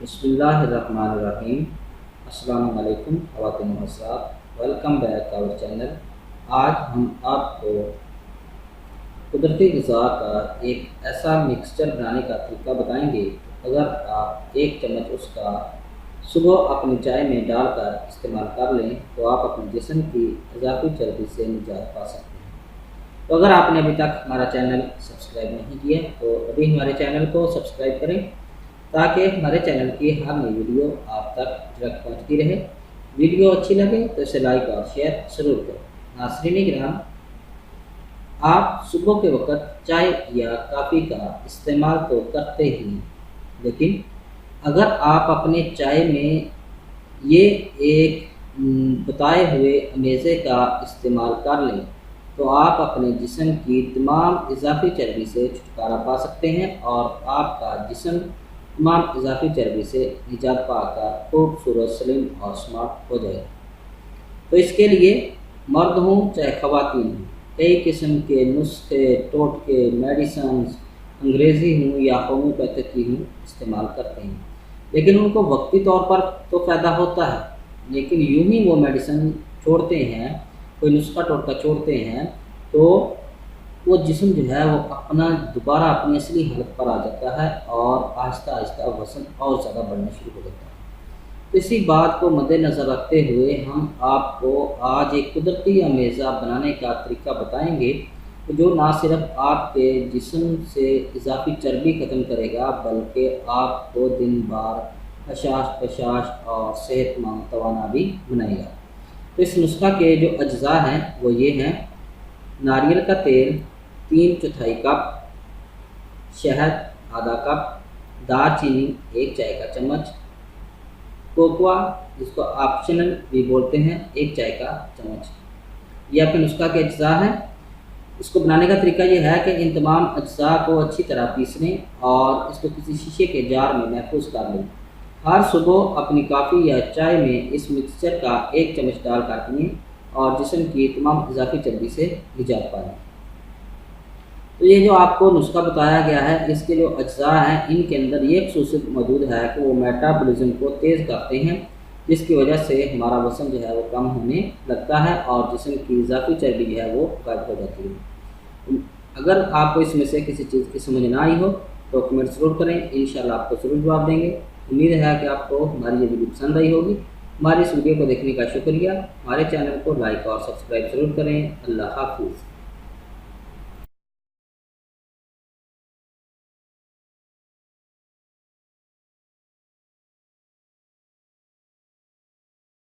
بسم اللہ الرحمن الرحیم۔ السلام علیکم خواتین و حضرات، ویلکم بیک آور چینل۔ آج ہم آپ کو قدرتی غذا کا ایک ایسا مکسچر بنانے کا طریقہ بتائیں گے۔ اگر آپ ایک چمچ اس کا صبح اپنی چائے میں ڈال کر استعمال کر لیں تو آپ اپنے جسم کی اضافی چربی سے نجات پا سکتے ہیں۔ تو اگر آپ نے ابھی تک ہمارا چینل سبسکرائب نہیں کیا تو ابھی ہمارے چینل کو سبسکرائب کریں تاکہ ہمارے چینل کی ہر نئی ویڈیو آپ تک ڈائریکٹ پہنچتی رہے۔ ویڈیو اچھی لگے تو اسے لائک اور شیئر ضرور کریں۔ ناظرین کرام، آپ صبح کے وقت چائے یا کافی کا استعمال تو کرتے ہی، لیکن اگر آپ اپنے چائے میں یہ ایک بتائے ہوئے امیزے کا استعمال کر لیں تو آپ اپنے جسم کی تمام اضافی چربی سے چھٹکارا پا سکتے ہیں اور آپ کا جسم تمام اضافی چربی سے نجات پا کر خوبصورت، سلم اور سمارٹ ہو جائے۔ تو اس کے لیے مرد ہوں چاہے خواتین ہوں، کئی قسم کے نسخے، ٹوٹکے، میڈیسنز انگریزی ہوں یا ہومیوپیتھک ہوں استعمال کرتے ہیں، لیکن ان کو وقتی طور پر تو فائدہ ہوتا ہے، لیکن یوں ہی وہ میڈیسن چھوڑتے ہیں، کوئی نسخہ ٹوٹکا چھوڑتے ہیں تو وہ جسم جو ہے وہ دوبارہ اپنی اصلی حالت پر آ جاتا ہے اور آہستہ آہستہ وزن اور زیادہ بڑھنا شروع ہو جاتا ہے۔ تو اسی بات کو مد نظر رکھتے ہوئے ہم آپ کو آج ایک قدرتی امیزہ بنانے کا طریقہ بتائیں گے جو نہ صرف آپ کے جسم سے اضافی چربی ختم کرے گا بلکہ آپ کو دن بھر حشاش اور صحت مند توانا بھی بنائے گا۔ تو اس نسخہ کے جو اجزاء ہیں وہ یہ ہیں: ناریل کا تیل 3/4 کپ، شہد آدھا کپ، دار چینی 1 چائے کا چمچ، کوکوا جس کو آپشنل بھی بولتے ہیں 1 چائے کا چمچ۔ یہ آپ کے نسخہ کے اجزاء ہیں۔ اس کو بنانے کا طریقہ یہ ہے کہ ان تمام اجزاء کو اچھی طرح پیس لیں اور اس کو کسی شیشے کے جار میں محفوظ کر لیں۔ ہر صبح اپنی کافی یا چائے میں اس مکسچر کا 1 چمچ ڈال کر پئیں اور جسم کی تمام اضافی چربی سے نجات پائیں۔ تو یہ جو آپ کو نسخہ بتایا گیا ہے، اس کے جو اجزاء ہیں ان کے اندر یہ خصوصیت موجود ہے کہ وہ میٹابولزم کو تیز کرتے ہیں، جس کی وجہ سے ہمارا وزن جو ہے وہ کم ہونے لگتا ہے اور جسم کی اضافی چربی جو ہے وہ غائب ہو جاتی ہے۔ اگر آپ کو اس میں سے کسی چیز کی سمجھ نہ آئی ہو تو کمنٹ ضرور کریں، انشاءاللہ آپ کو ضرور جواب دیں گے۔ امید ہے کہ آپ کو ہماری یہ ویڈیو پسند آئی ہوگی۔ ہماری اس ویڈیو کو دیکھنے کا شکریہ۔ ہمارے چینل کو لائک اور سبسکرائب ضرور کریں۔ اللہ حافظ۔